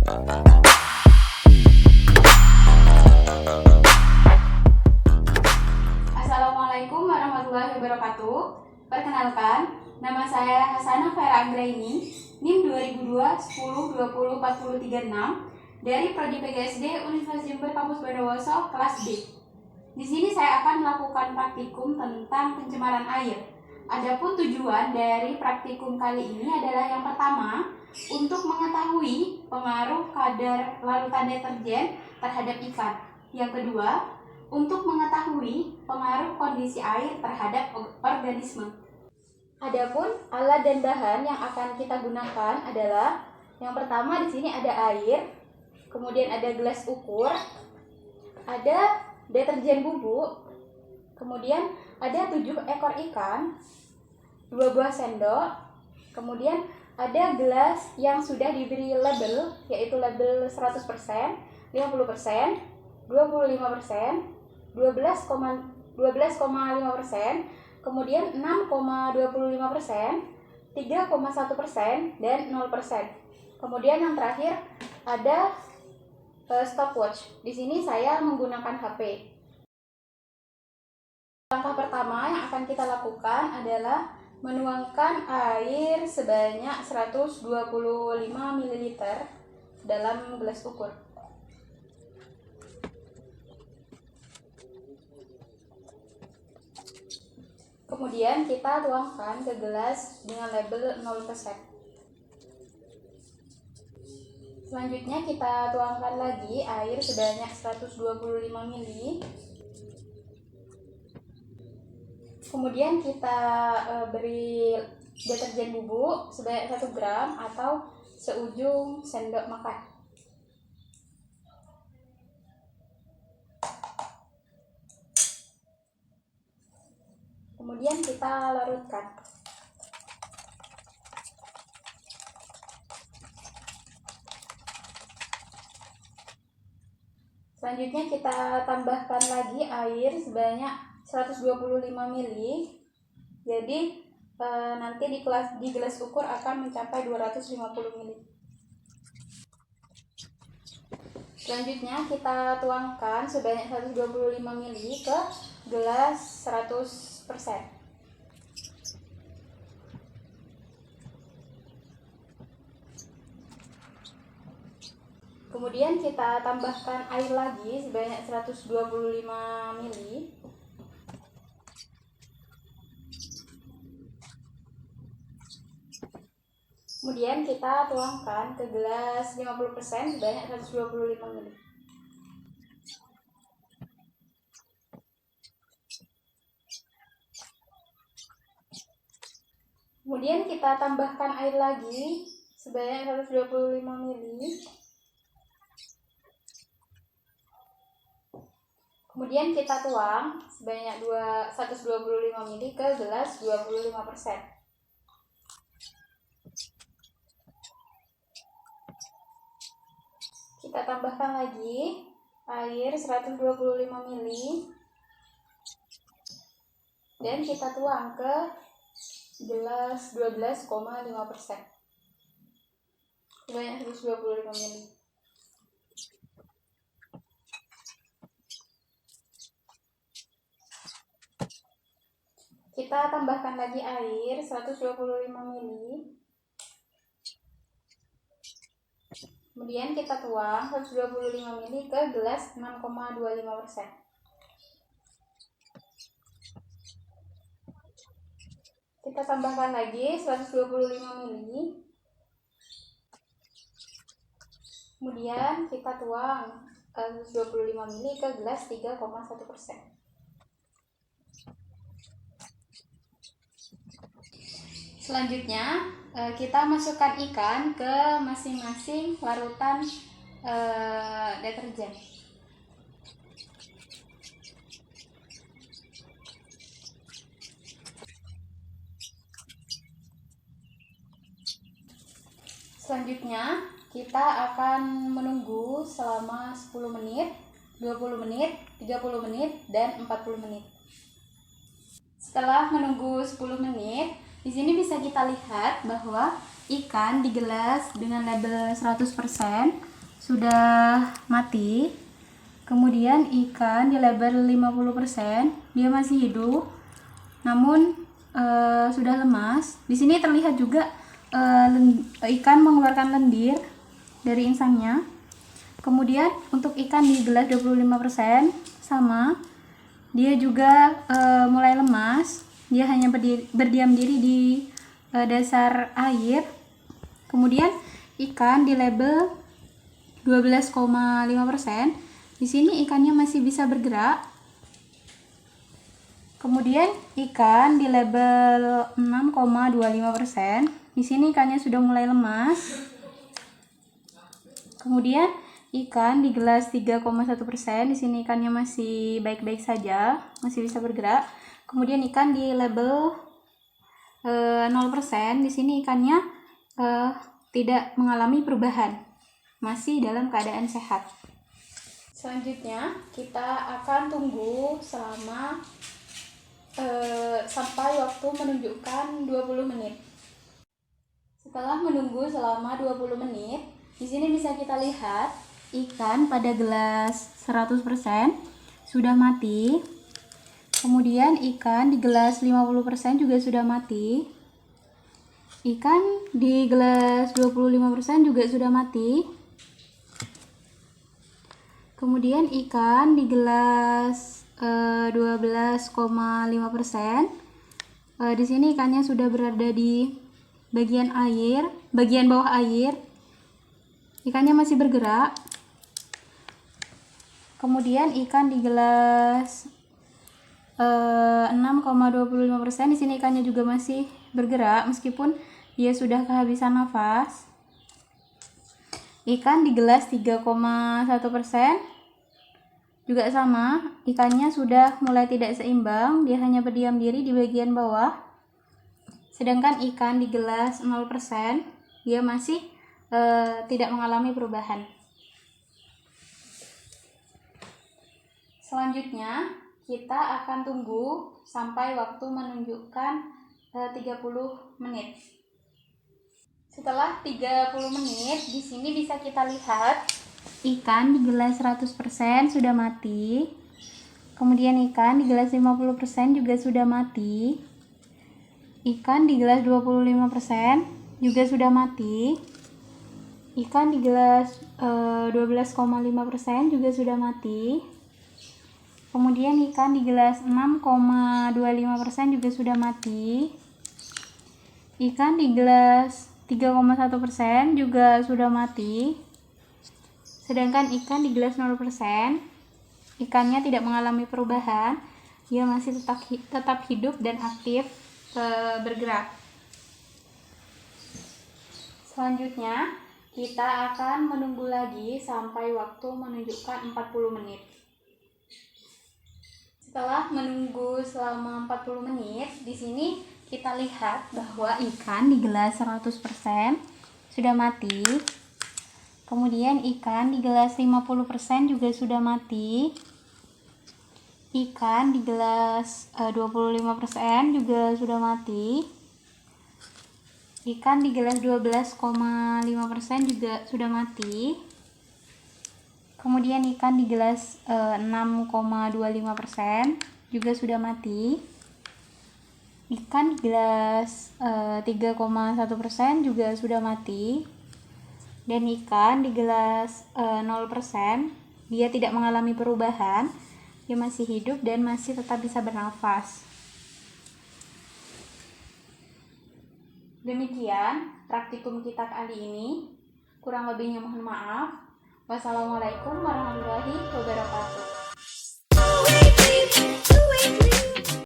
Assalamualaikum warahmatullahi wabarakatuh. Perkenalkan, nama saya Hasanah Vera Anggraini, NIM 2002 10 20 40 36 dari Prodi PGSD Universitas Jember Kampus Bondowoso kelas B. Di sini saya akan melakukan praktikum tentang pencemaran air. Adapun tujuan dari praktikum kali ini adalah yang pertama, untuk mengetahui pengaruh kadar larutan deterjen terhadap ikan. Yang kedua, untuk mengetahui pengaruh kondisi air terhadap organisme. Adapun alat dan bahan yang akan kita gunakan adalah yang pertama di sini ada air, kemudian ada gelas ukur, ada deterjen bubuk, kemudian ada 7 ekor ikan, 2 buah sendok, kemudian ada gelas yang sudah diberi label, yaitu label 100%, 50%, 25%, 12,5%, kemudian 6,25%, 3,1%, dan 0%. Kemudian yang terakhir ada stopwatch. Di sini saya menggunakan HP. Langkah pertama yang akan kita lakukan adalah menuangkan air sebanyak 125 ml dalam gelas ukur. Kemudian kita tuangkan ke gelas dengan label 0%. Selanjutnya kita tuangkan lagi air sebanyak 125 ml. Kemudian kita beri deterjen bubuk sebanyak 1 gram atau seujung sendok makan. Kemudian kita larutkan. Selanjutnya kita tambahkan lagi air sebanyak 125 ml. Jadi nanti di gelas ukur akan mencapai 250 ml. Selanjutnya kita tuangkan sebanyak 125 ml ke gelas 100%. Kemudian kita tambahkan air lagi sebanyak 125 ml. Kemudian kita tuangkan ke gelas 50% sebanyak 125 ml. Kemudian kita tambahkan air lagi sebanyak 125 ml. Kemudian kita tuang sebanyak 125 ml ke gelas 25%. Kita tambahkan lagi air 125 ml dan kita tuang ke gelas 12,5%. Sebanyak 125 ml. Kita tambahkan lagi air 125 ml. Kemudian kita tuang 125 ml ke gelas 6,25%. Kita tambahkan lagi 125 ml. Kemudian kita tuang 125 ml ke gelas 3,1%. Selanjutnya kita masukkan ikan ke masing-masing larutan deterjen. Selanjutnya kita akan menunggu selama 10 menit, 20 menit, 30 menit, dan 40 menit. Setelah menunggu 10 menit, di sini bisa kita lihat bahwa ikan di gelas dengan label 100% sudah mati. Kemudian ikan di label 50% dia masih hidup, namun sudah lemas. Di sini terlihat juga ikan mengeluarkan lendir dari insangnya. Kemudian untuk ikan di gelas 25% sama, dia juga mulai lemas. Dia hanya berdiam diri di dasar air. Kemudian ikan di label 12,5%, di sini ikannya masih bisa bergerak. Kemudian ikan di label 6,25%, di sini ikannya sudah mulai lemas. Kemudian ikan di gelas 3,1%, di sini ikannya masih baik-baik saja, masih bisa bergerak. Kemudian ikan di label 0%, di sini ikannya tidak mengalami perubahan, masih dalam keadaan sehat. Selanjutnya kita akan tunggu selama sampai waktu menunjukkan 20 menit. Setelah menunggu selama 20 menit, di sini bisa kita lihat ikan pada gelas 100% sudah mati. Kemudian ikan di gelas 50% juga sudah mati. Ikan di gelas 25% juga sudah mati. Kemudian ikan di gelas 12,5%. Di sini ikannya sudah berada di bagian bawah air. Ikannya masih bergerak. Kemudian ikan di gelas 6,25%, di sini ikannya juga masih bergerak meskipun dia sudah kehabisan nafas. Ikan di gelas 3,1% juga sama, ikannya sudah mulai tidak seimbang, dia hanya berdiam diri di bagian bawah. Sedangkan ikan di gelas 0%, dia masih tidak mengalami perubahan. Selanjutnya kita akan tunggu sampai waktu menunjukkan 30 menit. Setelah 30 menit, di sini bisa kita lihat ikan di gelas 100% sudah mati. Kemudian ikan di gelas 50% juga sudah mati. Ikan di gelas 25% juga sudah mati. Ikan di gelas 12,5% juga sudah mati. Kemudian ikan di gelas 6,25% juga sudah mati. Ikan di gelas 3,1% juga sudah mati. Sedangkan ikan di gelas 0%, ikannya tidak mengalami perubahan, dia masih tetap hidup dan aktif bergerak. Selanjutnya kita akan menunggu lagi sampai waktu menunjukkan 40 menit. Setelah menunggu selama 40 menit, di sini kita lihat bahwa ikan di gelas 100% sudah mati. Kemudian ikan di gelas 50% juga sudah mati. Ikan di gelas 25% juga sudah mati. Ikan di gelas 12,5% juga sudah mati. Kemudian ikan di gelas 6,25% juga sudah mati. Ikan di gelas 3,1% juga sudah mati. Dan ikan di gelas 0%, dia tidak mengalami perubahan, dia masih hidup dan masih tetap bisa bernafas. Demikian praktikum kita kali ini. Kurang lebihnya mohon maaf. Wassalamualaikum warahmatullahi wabarakatuh.